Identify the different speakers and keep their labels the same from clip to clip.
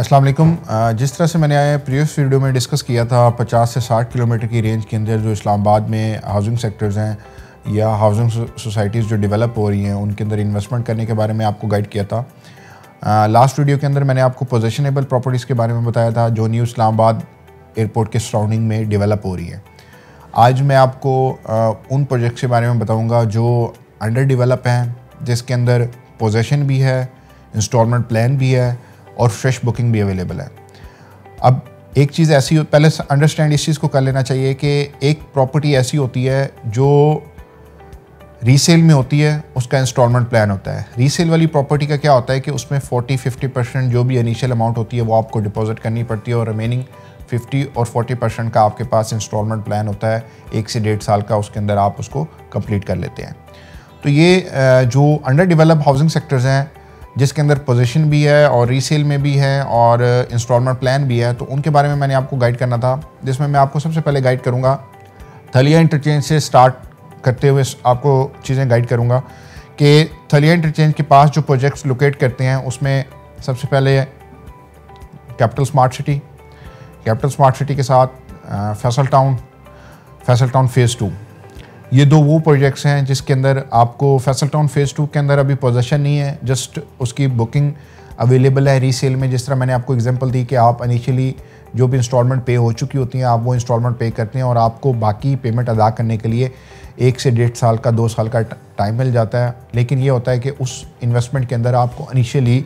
Speaker 1: अस्सलाम वालेकुम। जिस तरह से मैंने प्रीवियस वीडियो में डिस्कस किया था 50 से 60 किलोमीटर की रेंज के अंदर जो इस्लामाबाद में हाउसिंग सेक्टर्स हैं या हाउसिंग सोसाइटीज़ जो डेवलप हो रही हैं उनके अंदर इन्वेस्टमेंट करने के बारे में आपको गाइड किया था। लास्ट वीडियो के अंदर मैंने आपको पोजेशनेबल प्रॉपर्टीज़ के बारे में बताया था जो न्यू इस्लामाबाद एयरपोर्ट के सराउंडिंग में डेवलप हो रही है। आज मैं आपको उन प्रोजेक्ट्स के बारे में बताऊँगा जो अंडर डेवलप हैं, जिसके अंदर पोजेशन भी है, इंस्टॉलमेंट प्लान भी है और फ्रेश बुकिंग भी अवेलेबल है। अब एक चीज़ ऐसी पहले अंडरस्टैंड इस चीज़ को कर लेना चाहिए कि एक प्रॉपर्टी ऐसी होती है जो रीसेल में होती है, उसका इंस्टॉलमेंट प्लान होता है। रीसेल वाली प्रॉपर्टी का क्या होता है कि उसमें 40-50% जो भी इनिशियल अमाउंट होती है वो आपको डिपॉजिट करनी पड़ती है और रिमेनिंग 50 और 40% का आपके पास इंस्टॉलमेंट प्लान होता है। 1 से 1.5 साल का उसके अंदर आप उसको कंप्लीट कर लेते हैं। तो ये जो अंडर डेवलप हाउसिंग सेक्टर्स हैं जिसके अंदर पोजीशन भी है और रीसेल में भी है और इंस्टॉलमेंट प्लान भी है, तो उनके बारे में मैंने आपको गाइड करना था, जिसमें मैं आपको सबसे पहले गाइड करूंगा थलिया इंटरचेंज से स्टार्ट करते हुए आपको चीज़ें गाइड करूंगा कि थलिया इंटरचेंज के पास जो प्रोजेक्ट्स लोकेट करते हैं उसमें सबसे पहले कैपिटल स्मार्ट सिटी के साथ फैसल टाउन फेज़ 2, ये दो वो प्रोजेक्ट्स हैं जिसके अंदर आपको फैसल टाउन फेज़ 2 के अंदर अभी पोजीशन नहीं है, जस्ट उसकी बुकिंग अवेलेबल है रीसेल में। जिस तरह मैंने आपको एग्जांपल दी कि आप इनिशियली जो भी इंस्टॉलमेंट पे हो चुकी होती हैं आप वो इंस्टॉलमेंट पे करते हैं और आपको बाकी पेमेंट अदा करने के लिए 1 से 1.5 साल का 2 साल का टाइम मिल जाता है। लेकिन ये होता है कि उस इन्वेस्टमेंट के अंदर आपको इनिशियली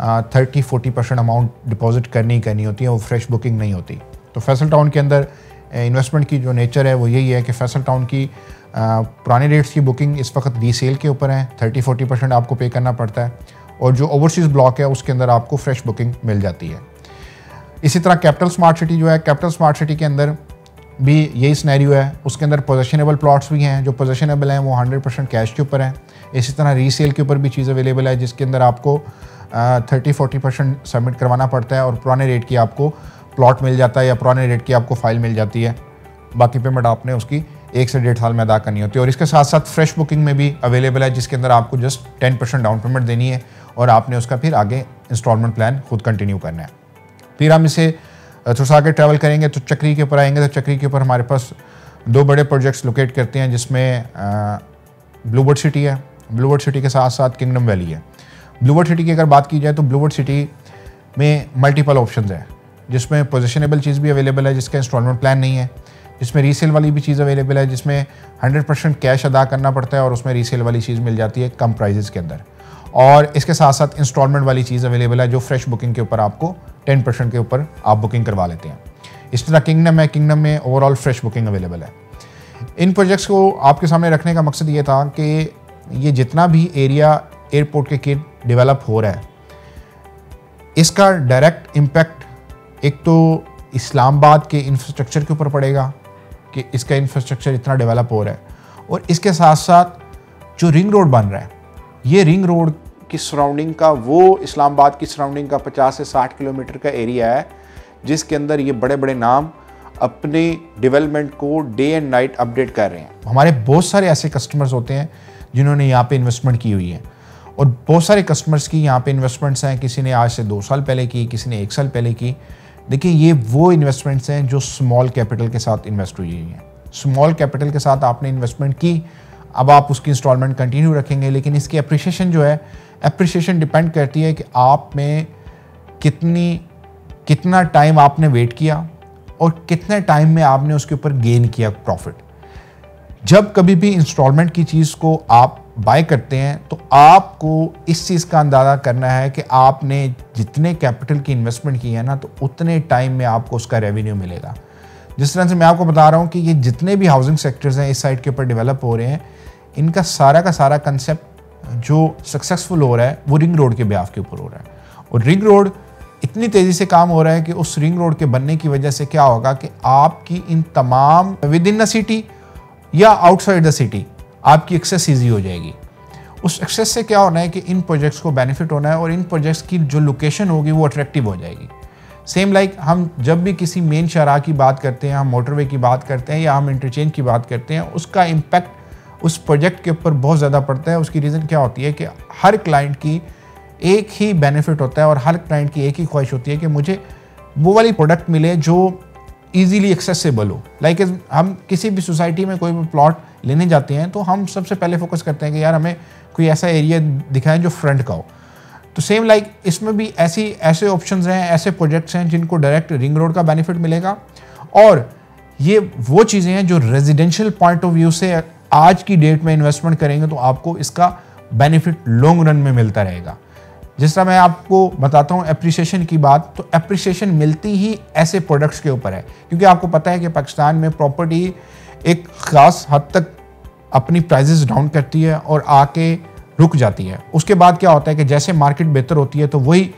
Speaker 1: 30-40% अमाउंट डिपॉजिट करनी होती है, वो फ्रेश बुकिंग नहीं होती। तो फैसल टाउन के अंदर इन्वेस्टमेंट की जो नेचर है वो यही है कि फैसल टाउन की पुराने रेट्स की बुकिंग इस वक्त रीसेल के ऊपर है, 30-40% आपको पे करना पड़ता है और जो ओवरसीज़ ब्लॉक है उसके अंदर आपको फ्रेश बुकिंग मिल जाती है। इसी तरह कैपिटल स्मार्ट सिटी जो है, कैपिटल स्मार्ट सिटी के अंदर भी यही सिनेरियो है। उसके अंदर पोजेशनेबल प्लॉट्स भी हैं, जो पोजेशनेबल हैं वो 100% कैश के ऊपर हैं। इसी तरह रीसेल के ऊपर भी चीज़ अवेलेबल है जिसके अंदर आपको 30-40% सबमिट करवाना पड़ता है और पुराने रेट की आपको प्लॉट मिल जाता है या पुराने रेट की आपको फाइल मिल जाती है। बाकी पेमेंट आपने उसकी 1 से 1.5 साल में अदा करनी होती है। और इसके साथ साथ फ्रेश बुकिंग में भी अवेलेबल है जिसके अंदर आपको जस्ट 10% डाउन पेमेंट देनी है और आपने उसका फिर आगे इंस्टॉलमेंट प्लान खुद कंटिन्यू करना है। फिर हम इसे थोड़ा सा आगे ट्रैवल करेंगे तो चक्री के ऊपर आएंगे। तो चक्री के ऊपर हमारे पास 2 बड़े प्रोजेक्ट्स लोकेट करते हैं जिसमें ब्लूबर्ड सिटी है, ब्लूबर्ड सिटी के साथ साथ किंगडम वैली है। ब्लूबर्ड सिटी की अगर बात की जाए तो ब्लूबर्ड सिटी में मल्टीपल ऑप्शंस हैं, जिसमें पोजिशनेबल चीज़ भी अवेलेबल है जिसका इंस्टॉलमेंट प्लान नहीं है, जिसमें रीसेल वाली भी चीज़ अवेलेबल है जिसमें 100% कैश अदा करना पड़ता है और उसमें रीसेल वाली चीज़ मिल जाती है कम प्राइजेस के अंदर। और इसके साथ साथ इंस्टॉलमेंट वाली चीज़ अवेलेबल है जो फ्रेश बुकिंग के ऊपर आपको 10% के ऊपर आप बुकिंग करवा लेते हैं। इस तरह किंगडम है, किंगडम में ओवरऑल फ्रेश बुकिंग अवेलेबल है। इन प्रोजेक्ट्स को आपके सामने रखने का मकसद ये था कि ये जितना भी एरिया एयरपोर्ट के किट डेवलप हो रहा है इसका डायरेक्ट इम्पैक्ट एक तो इस्लामाबाद के इंफ्रास्ट्रक्चर के ऊपर पड़ेगा कि इसका इंफ्रास्ट्रक्चर इतना डेवलप हो रहा है, और इसके साथ साथ जो रिंग रोड बन रहा है, ये रिंग रोड की सराउंडिंग का वो इस्लामाबाद की सराउंडिंग का 50 से 60 किलोमीटर का एरिया है जिसके अंदर ये बड़े बड़े नाम अपने डेवलपमेंट को डे एंड नाइट अपडेट कर रहे हैं। हमारे बहुत सारे ऐसे कस्टमर्स होते हैं जिन्होंने यहाँ पे इन्वेस्टमेंट की हुई है और बहुत सारे कस्टमर्स की यहाँ पे इन्वेस्टमेंट्स हैं, किसी ने आज से 2 साल पहले की, किसी ने 1 साल पहले की। देखिए ये वो इन्वेस्टमेंट्स हैं जो स्मॉल कैपिटल के साथ इन्वेस्ट हुई हैं। स्मॉल कैपिटल के साथ आपने इन्वेस्टमेंट की, अब आप उसकी इंस्टॉलमेंट कंटिन्यू रखेंगे, लेकिन इसकी अप्रिशिएशन जो है, अप्रिशिएशन डिपेंड करती है कि आप में कितना टाइम आपने वेट किया और कितने टाइम में आपने उसके ऊपर गेन किया प्रॉफिट। जब कभी भी इंस्टॉलमेंट की चीज़ को आप बाय करते हैं तो आपको इस चीज़ का अंदाज़ा करना है कि आपने जितने कैपिटल की इन्वेस्टमेंट की है ना, तो उतने टाइम में आपको उसका रेवेन्यू मिलेगा। जिस तरह से मैं आपको बता रहा हूँ कि ये जितने भी हाउसिंग सेक्टर्स हैं इस साइड के ऊपर डेवलप हो रहे हैं, इनका सारा का सारा कंसेप्ट जो सक्सेसफुल हो रहा है वो रिंग रोड के ब्याफ के ऊपर हो रहा है। और रिंग रोड इतनी तेज़ी से काम हो रहा है कि उस रिंग रोड के बनने की वजह से क्या होगा कि आपकी इन तमाम विद इन द सिटी या आउटसाइड द सिटी आपकी एक्सेस ईजी हो जाएगी। उस एक्सेस से क्या होना है कि इन प्रोजेक्ट्स को बेनिफिट होना है और इन प्रोजेक्ट्स की जो लोकेशन होगी वो अट्रैक्टिव हो जाएगी। सेम लाइक हम जब भी किसी मेन शहरा की बात करते हैं, हम मोटरवे की बात करते हैं या हम इंटरचेंज की बात करते हैं, उसका इम्पैक्ट उस प्रोजेक्ट के ऊपर बहुत ज़्यादा पड़ता है। उसकी रीज़न क्या होती है कि हर क्लाइंट की एक ही बेनिफिट होता है और हर क्लाइंट की एक ही ख्वाहिश होती है कि मुझे वो वाली प्रोडक्ट मिले जो ईजीली एक्सेसिबल हो। लाइक हम किसी भी सोसाइटी में कोई भी प्लॉट लेने जाते हैं तो हम सबसे पहले फोकस करते हैं कि यार हमें कोई ऐसा एरिया दिखाएं जो फ्रंट का हो। तो सेम लाइक इसमें भी ऐसे ऑप्शंस हैं, ऐसे प्रोजेक्ट्स हैं जिनको डायरेक्ट रिंग रोड का बेनिफिट मिलेगा, और ये वो चीज़ें हैं जो रेजिडेंशियल पॉइंट ऑफ व्यू से आज की डेट में इन्वेस्टमेंट करेंगे तो आपको इसका बेनिफिट लॉन्ग रन में मिलता रहेगा। जिस तरह मैं आपको बताता हूँ एप्रिसिएशन की बात, तो एप्रिसिएशन मिलती ही ऐसे प्रोडक्ट्स के ऊपर है, क्योंकि आपको पता है कि पाकिस्तान में प्रॉपर्टी एक ख़ास हद तक अपनी प्राइजेस डाउन करती है और आके रुक जाती है। उसके बाद क्या होता है कि जैसे मार्केट बेहतर होती है तो वही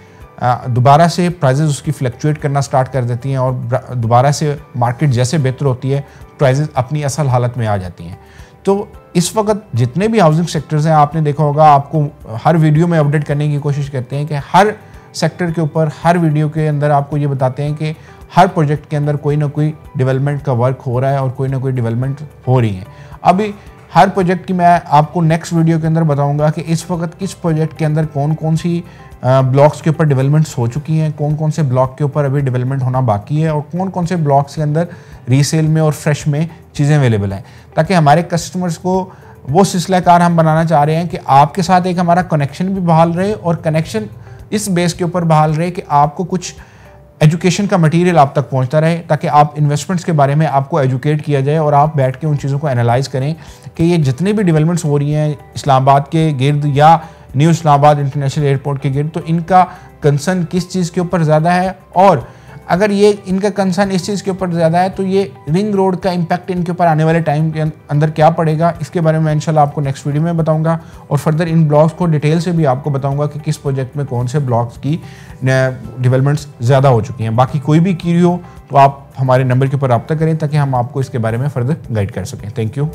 Speaker 1: दोबारा से प्राइजेस उसकी फ्लक्चुएट करना स्टार्ट कर देती हैं, और दोबारा से मार्केट जैसे बेहतर होती है प्राइजेस अपनी असल हालत में आ जाती हैं। तो इस वक्त जितने भी हाउसिंग सेक्टर्स हैं, आपने देखा होगा, आपको हर वीडियो में अपडेट करने की कोशिश करते हैं कि हर सेक्टर के ऊपर हर वीडियो के अंदर आपको ये बताते हैं कि हर प्रोजेक्ट के अंदर कोई ना कोई डेवलपमेंट का वर्क हो रहा है और कोई ना कोई डेवलपमेंट हो रही है। अभी हर प्रोजेक्ट की मैं आपको नेक्स्ट वीडियो के अंदर बताऊंगा कि इस वक्त किस प्रोजेक्ट के अंदर कौन कौन सी ब्लॉक्स के ऊपर डेवलपमेंट्स हो चुकी हैं, कौन कौन से ब्लॉक के ऊपर अभी डेवलपमेंट होना बाकी है, और कौन कौन से ब्लॉक्स के अंदर रीसेल में और फ्रेश में चीज़ें अवेलेबल हैं, ताकि हमारे कस्टमर्स को वो सिलसिलाकार हम बनाना चाह रहे हैं कि आपके साथ एक हमारा कनेक्शन भी बहाल रहे, और कनेक्शन इस बेस के ऊपर बहाल रहे कि आपको कुछ एजुकेशन का मटेरियल आप तक पहुंचता रहे, ताकि आप इन्वेस्टमेंट्स के बारे में आपको एजुकेट किया जाए और आप बैठ के उन चीज़ों को एनालाइज करें कि ये जितनी भी डेवलपमेंट्स हो रही हैं इस्लामाबाद के गिर्द या न्यू इस्लामाबाद इंटरनेशनल एयरपोर्ट के गिर्द, तो इनका कंसर्न किस चीज़ के ऊपर ज़्यादा है, और अगर ये इनका कंसर्न इस चीज़ के ऊपर ज़्यादा है तो ये रिंग रोड का इम्पैक्ट इनके ऊपर आने वाले टाइम के अंदर क्या पड़ेगा, इसके बारे में मैं इंशाल्लाह आपको नेक्स्ट वीडियो में बताऊंगा, और फर्दर इन ब्लॉक्स को डिटेल से भी आपको बताऊंगा कि किस प्रोजेक्ट में कौन से ब्लॉक्स की डेवलपमेंट्स ज़्यादा हो चुकी हैं। बाकी कोई भी क्यूरी हो तो आप हमारे नंबर के ऊपर रब्ता करें ताकि हम आपको इसके बारे में फर्दर गाइड कर सकें। Thank you.